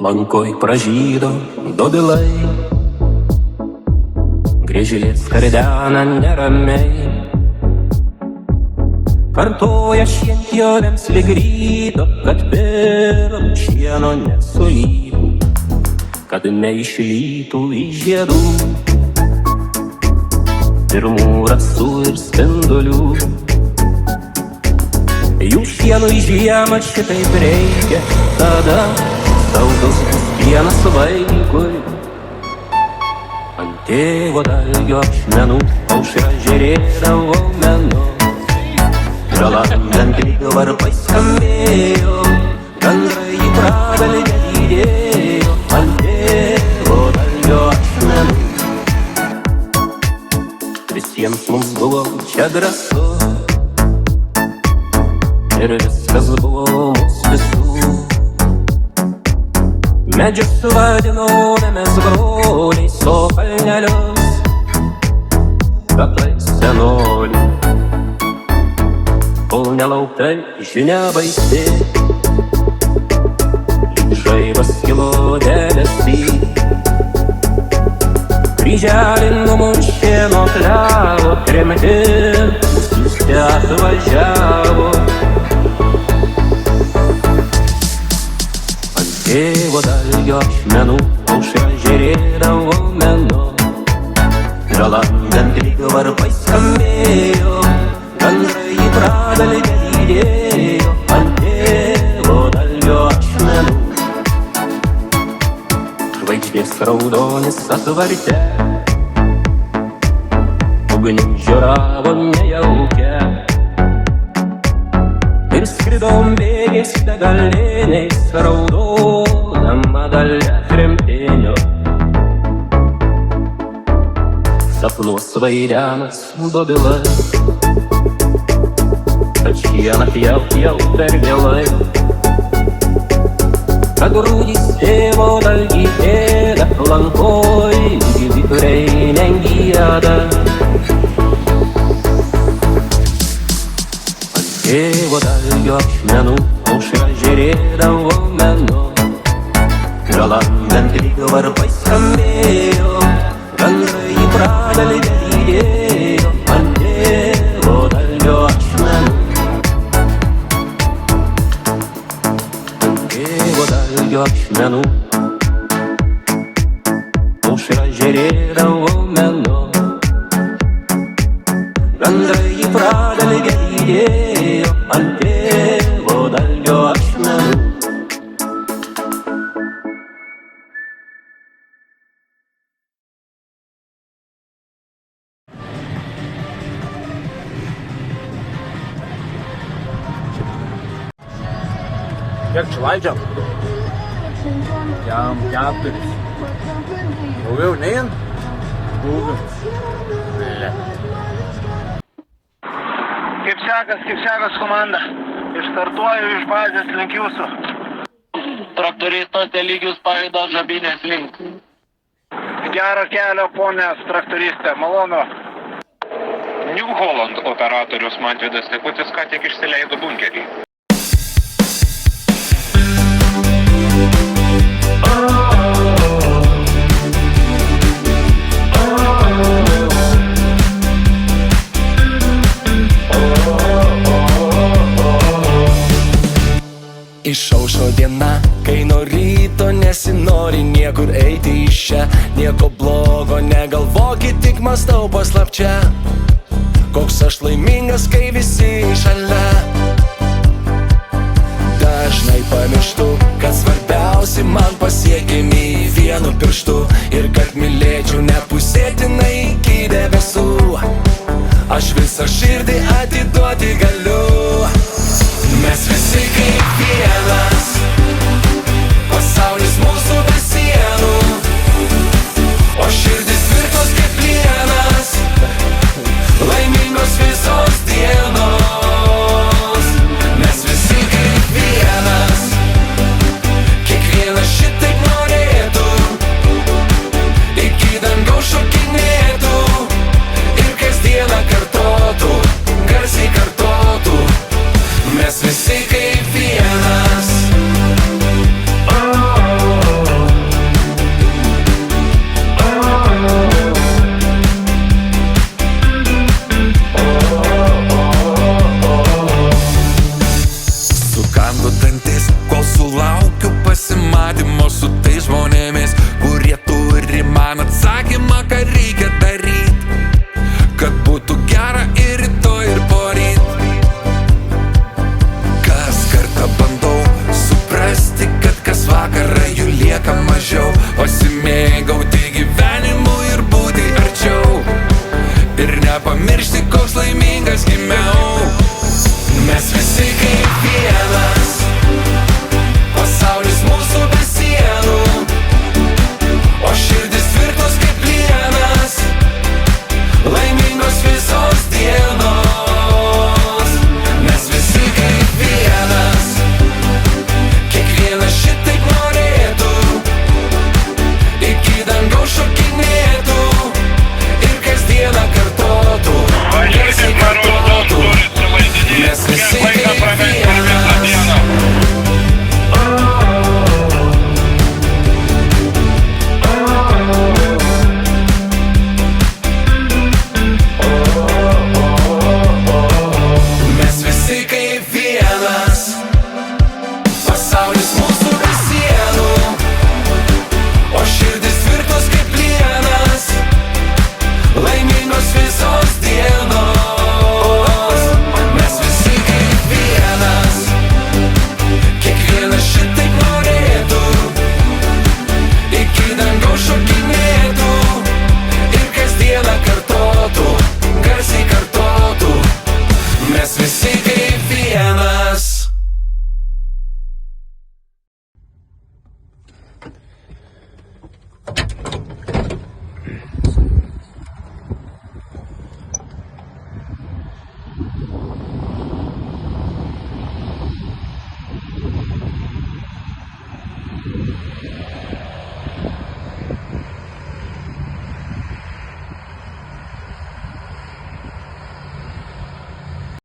Lankoj pražydo dobilai, griežlės kardena neramiai, kartoja šienpjovėms lyg ryto, kad pirm šieno nesulytų, kad neišlytų iš žiedų pirmų rasų ir spindulių. Jų šienų į žiemą šitaip reikia, tada saldus bus pienas vaikui. Ant tėvo dalgio ašmenų aušra žėrėdavo menos, pralandant lyg varpai skambėjo, gandrai į pragalę lydėjo. Ant tėvo dalgio ašmenų visiems mums buvo čia drąsu, ir viskas buvo mūsų visų. Medžius vadinome mes broliais, o kalnelius kaplais senolių. Kol nelauktai žinia baisi, lyg žaibas kilo debesy, kryželį numušė nuo klevo, tremtis siųsti atvažiavo. Tėvo dalgio ašmenų aušra žėrėdavo menos, pralandant lyg varpai skambėjo, gandrai į pragalę lydėjo. Ant tėvo dalgio ašmenų žvaigždės raudonis atvarte, ugnim žioravo nejaukia, ir skridom bėgiais degaliniais, raudodama dalia tremtinio. Sapnuos vaidenas dobilas, kad šieną jau per vėlai, kad rūdys tėvo dalgį ėda, lankoj gyvyturiai nengieda. Tėvo dalgio ašmenų aušra žėrėdavo menos, pralandant lyg varpai skambėjo, gandrai į pragalę lydėjo. Ant tėvo dalgio ašmenų, ant tėvo dalgio ašmenų aušra žėrėdavo menos, gandrai į pragalę lydėjo. Ant tėvo dalgio ašmenų. Kiek čia laidžiam? Jam 4. Daugiau nein? Daugiau. Kaip sekas komanda? Išstartuoju iš bazės link jūsų. Traktoristas Eligijus pajuda Žabynės link. Gero kelio, ponės traktoristė, malonu. New Holland operatorius Mantvydas Nikutis ką tik išsileido bunkerį. Išaušo diena, kai nuo ryto nesinori niekur eiti iš čia. Nieko blogo negalvokit, tik mąstau paslapčia, koks aš laimingas, kai visi šalia. Dažnai pamirštu, kad svarbiausi man pasiekiami vienu pirštu, ir kad mylėčiau nepusėtinai iki debesų. Aš visą širdį atiduoti galiu. Mes visi kaip vienas, pasaulis mūsų be sienų, o širdis tvirtos kaip plienas, laimingos visos dienos. Mes visi kaip vienas, kiekvienas šitaip norėtų, iki dangaus šokinėtų ir kasdieną kartotų, garsiai kartotų. Mes visi kaip vienas. atsakymą, ką reikia daryti, kad būtų gera ir rytoj, ir poryt. Kas kartą bandau suprasti, kad kas vakarą jų lieka mažiau, pasimėgauti gyvenimu ir būti arčiau, ir nepamiršti, koks laimingas gimiau. Mes visi kaip vienas, pasaulis mūsų be sienų, o širdis tvirtos kaip plienas, laimingos visos dienos. Mes visi kaip vienas, kiekvienas šitaip norėtų, iki dangaus šokinėtų ir kasdieną kartotų, garsiai kartotų. Mes visi kaip vienas. Mes visi kaip vienas, pasaulis mūsų be sienų, o širdis tvirtos kaip plienas, laimingos visos dienos. Mes visi kaip vienas, kiekvienas šitaip norėtų, iki dangaus šokinėtų ir kasdieną kartotų, garsiai kartotų. Mes visi kaip vienas.